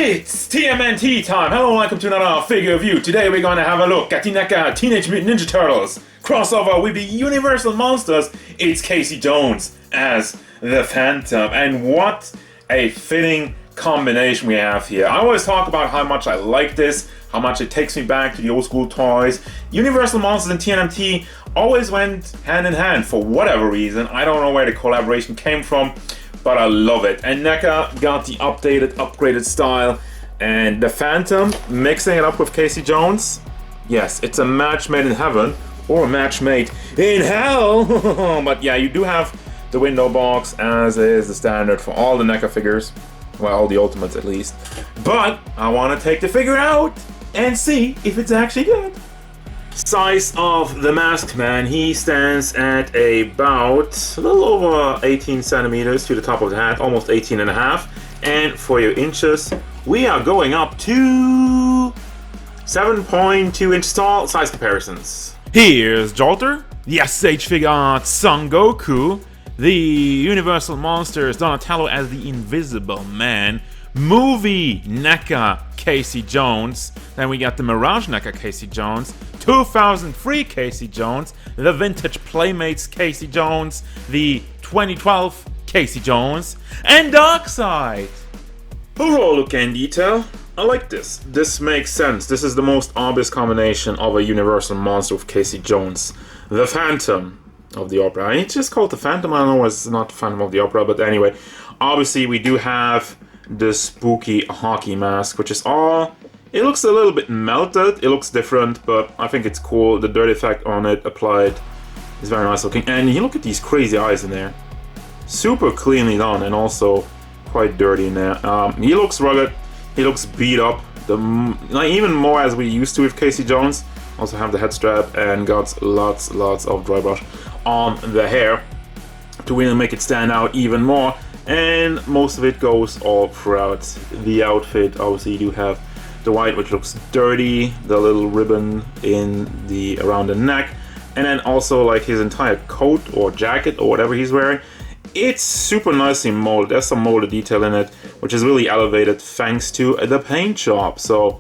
It's TMNT time! Hello and welcome to another figure review. Today we're going to have a look at the Neca Teenage Mutant Ninja Turtles crossover with the Universal Monsters. It's Casey Jones as the Phantom, and what a fitting combination we have here. I always talk about how much I like this, how much it takes me back to the old school toys. Universal Monsters and TMNT always went hand in hand for whatever reason. I don't know where the collaboration came from, but I love it. And Neca got the upgraded style, and the Phantom mixing it up with Casey Jones. Yes, it's a match made in heaven or a match made in hell. But yeah, you do have the window box, as is the standard for all the Neca figures. Well, all the Ultimates at least. But I want to take the figure out and see if it's actually good. Size of the Masked Man, he stands at about a little over 18 centimeters to the top of the hat, almost 18 and a half. And for your inches, we are going up to 7.2 inches tall. Size comparisons. Here's Jolter, the SH Figure Arts Son Goku, the Universal Monsters Donatello as the Invisible Man, movie Neca Casey Jones, then we got the Mirage Neca Casey Jones, 2003 Casey Jones, the Vintage Playmates Casey Jones, the 2012 Casey Jones, and Darkseid. Overall look and detail, I like this. This makes sense. This is the most obvious combination of a Universal Monster with Casey Jones. The Phantom of the Opera. It's just called the Phantom. I don't know, it's not the Phantom of the Opera, but anyway. Obviously, we do have the spooky hockey mask, which is all... It looks a little bit melted. It looks different, but I think it's cool. The dirt effect on it applied is very nice looking. And you look at these crazy eyes in there. Super cleanly done, and also quite dirty in there. He looks rugged. He looks beat up. Like even more as we used to with Casey Jones. Also have the head strap and got lots of dry brush on the hair to really make it stand out even more. And most of it goes all throughout the outfit. Obviously you do have the white, which looks dirty, the little ribbon around the neck, and then also like his entire coat or jacket or whatever he's wearing. It's super nicely molded. There's some molded detail in it, which is really elevated thanks to the paint job. So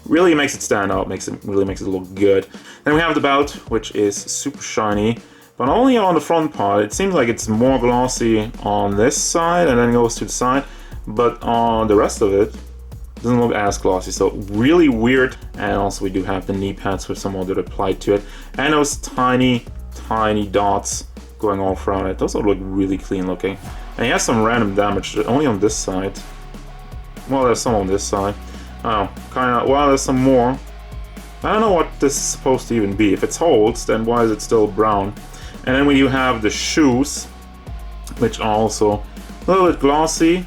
really makes it stand out, really makes it look good. Then we have the belt, which is super shiny, but only on the front part. It seems like it's more glossy on this side and then goes to the side, but on the rest of it doesn't look as glossy, so really weird. And also we do have the knee pads with some molded applied to it, and those tiny dots going all throughout it. Those look really clean looking. And he has some random damage only on this side. Well, there's some on this side. Oh, well, there's some more. I don't know what this is supposed to even be. If it's holes, then why is it still brown? And then we do have the shoes, which are also a little bit glossy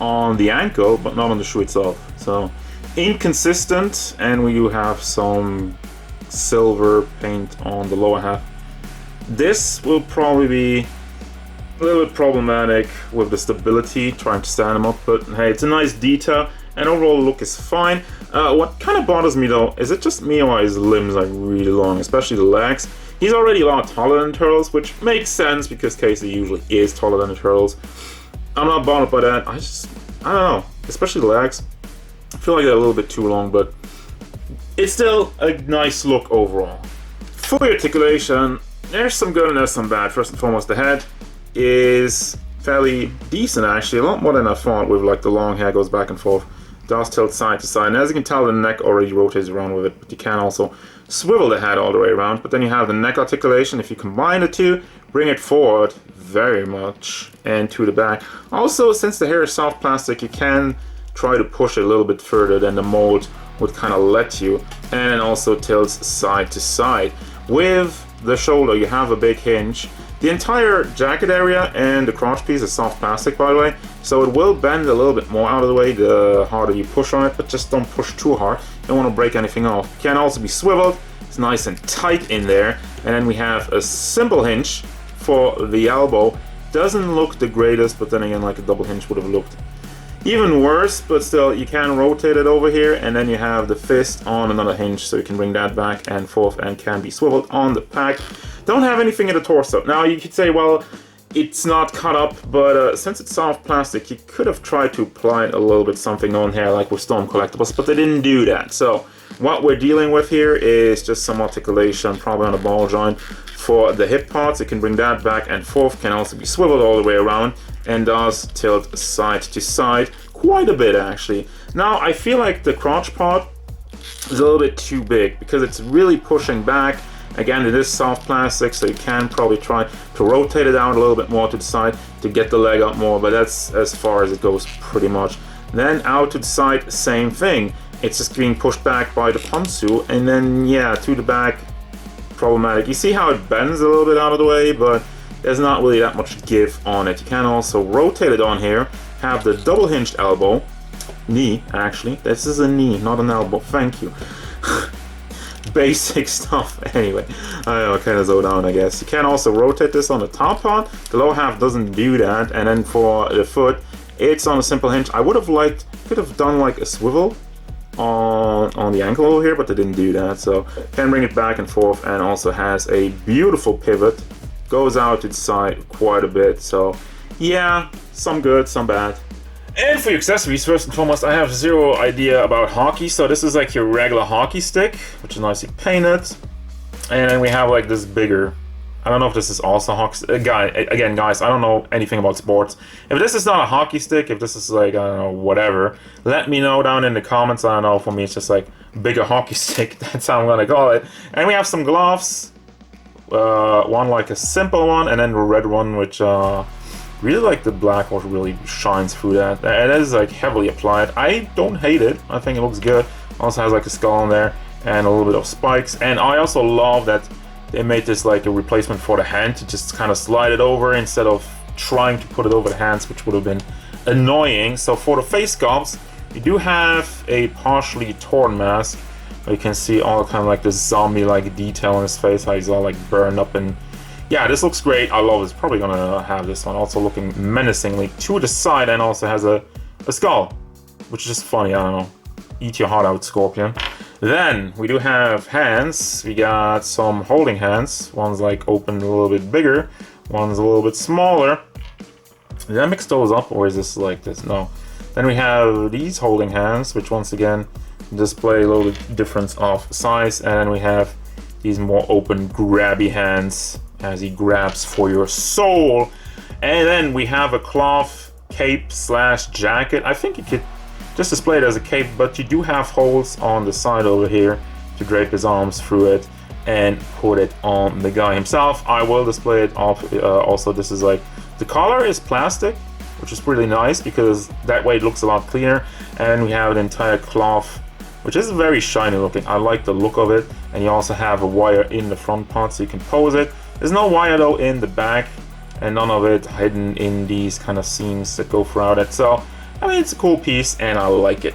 on the ankle, but not on the shoe itself. So inconsistent, and we do have some silver paint on the lower half. This will probably be a little bit problematic with the stability, trying to stand them up, but hey, it's a nice detail, and overall the look is fine. What kind of bothers me though, is it just me or his limbs are really long, especially the legs. He's already a lot taller than the Turtles, which makes sense because Casey usually is taller than the Turtles. I'm not bothered by that. I don't know, especially the legs. I feel like they're a little bit too long, but it's still a nice look overall. For the articulation, there's some good and there's some bad. First and foremost, the head is fairly decent actually, a lot more than I thought, with like the long hair goes back and forth. Does tilt side to side, and as you can tell, the neck already rotates around with it, but you can also swivel the head all the way around. But then you have the neck articulation. If you combine the two, bring it forward very much and to the back. Also, since the hair is soft plastic, you can try to push it a little bit further than the mold would kind of let you, and also tilts side to side. With the shoulder, you have a big hinge. The entire jacket area and the crotch piece is soft plastic, by the way, so it will bend a little bit more out of the way the harder you push on it, but just don't push too hard. You don't want to break anything off. It can also be swiveled. It's nice and tight in there. And then we have a simple hinge for the elbow. Doesn't look the greatest, but then again, like a double hinge would have looked even worse, but still, you can rotate it over here, and then you have the fist on another hinge, so you can bring that back and forth and can be swiveled on the pack. Don't have anything in the torso. Now, you could say, well, it's not cut up, but since it's soft plastic, you could have tried to apply a little bit something on here, like with Storm Collectibles, but they didn't do that. So what we're dealing with here is just some articulation, probably on a ball joint. For the hip parts, it can bring that back and forth, can also be swiveled all the way around, and does tilt side to side quite a bit, actually. Now, I feel like the crotch part is a little bit too big, because it's really pushing back. Again, it is soft plastic, so you can probably try to rotate it out a little bit more to the side to get the leg up more, but that's as far as it goes pretty much. Then out to the side, same thing. It's just being pushed back by the ponsu, and then, yeah, to the back, problematic. You see how it bends a little bit out of the way, but there's not really that much give on it. You can also rotate it on here, have the double hinged elbow, knee, actually. This is a knee, not an elbow, thank you. Basic stuff. Anyway, I know, kind of zoned down, I guess. You can also rotate this on the top part. The lower half doesn't do that. And then for the foot, it's on a simple hinge. I would have liked, could have done like a swivel on the ankle over here, but they didn't do that. So can bring it back and forth, and also has a beautiful pivot. Goes out to the side quite a bit. So yeah, some good, some bad. And for your accessories, first and foremost, I have zero idea about hockey, so this is like your regular hockey stick, which is nicely painted. And then we have like this bigger, I don't know if this is also hockey, again guys, I don't know anything about sports. If this is not a hockey stick, if this is like, I don't know, whatever, let me know down in the comments. I don't know, for me it's just like bigger hockey stick, that's how I'm gonna call it. And we have some gloves, one like a simple one, and then the red one, which really like the black one, really shines through that. It is like heavily applied. I don't hate it. I think it looks good. Also has like a skull on there and a little bit of spikes. And I also love that they made this like a replacement for the hand to just kind of slide it over instead of trying to put it over the hands, which would have been annoying. So for the face sculpts, we do have a partially torn mask. You can see all kind of like this zombie-like detail on his face, how he's all like burned up. And yeah, this looks great. I love this. Probably gonna have this one. Also looking menacingly to the side, and also has a skull, which is just funny. I don't know. Eat your heart out, Scorpion. Then we do have hands. We got some holding hands. One's like open a little bit bigger. One's a little bit smaller. Did I mix those up, or is this like this? No. Then we have these holding hands, which once again display a little bit difference of size. And then we have these more open, grabby hands, as he grabs for your soul. And then we have a cloth cape slash jacket. I think you could just display it as a cape, but you do have holes on the side over here to drape his arms through it and put it on the guy himself. I will display it off. Also, this is like, the collar is plastic, which is really nice because that way it looks a lot cleaner. And we have an entire cloth, which is very shiny looking. I like the look of it. And you also have a wire in the front part so you can pose it. There's no wire though in the back, and none of it hidden in these kind of seams that go throughout it. So, I mean, it's a cool piece and I like it.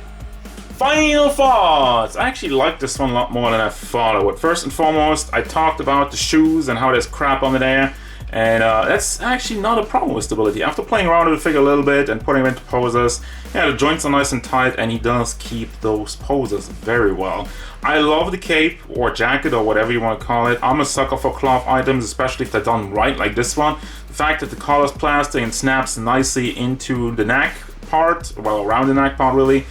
Final thoughts! I actually like this one a lot more than I thought I would. First and foremost, I talked about the shoes and how there's crap on there. And that's actually not a problem with stability. After playing around with the figure a little bit and putting him into poses, yeah, the joints are nice and tight, and he does keep those poses very well. I love the cape or jacket or whatever you want to call it. I'm a sucker for cloth items, especially if they're done right, like this one. The fact that the collar is plastic and snaps nicely into the neck part, well, around the neck part really.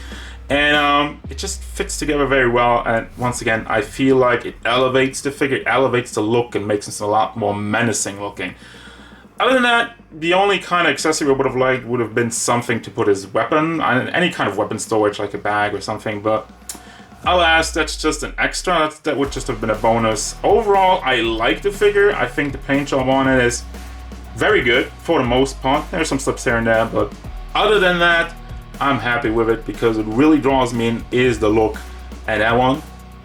And it just fits together very well, and once again, I feel like it elevates the figure, elevates the look, and makes it a lot more menacing looking. Other than that, the only kind of accessory I would have liked would have been something to put his weapon, any kind of weapon storage, like a bag or something, but alas, that's just an extra. That would just have been a bonus. Overall, I like the figure. I think the paint job on it is very good for the most part. There's some slips here and there, but other than that, I'm happy with it because what really draws me in is the look, and that one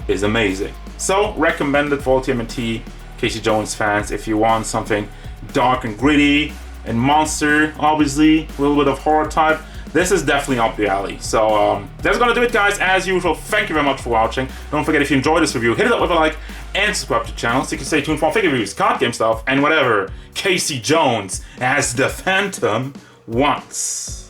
is amazing. So, recommended for all TMNT Casey Jones fans if you want something dark and gritty and monster, obviously, a little bit of horror type. This is definitely up the alley. So, that's gonna do it, guys. As usual, thank you very much for watching. Don't forget, if you enjoyed this review, hit it up with a like and subscribe to the channel so you can stay tuned for more figure reviews, card game stuff, and whatever Casey Jones as the Phantom wants.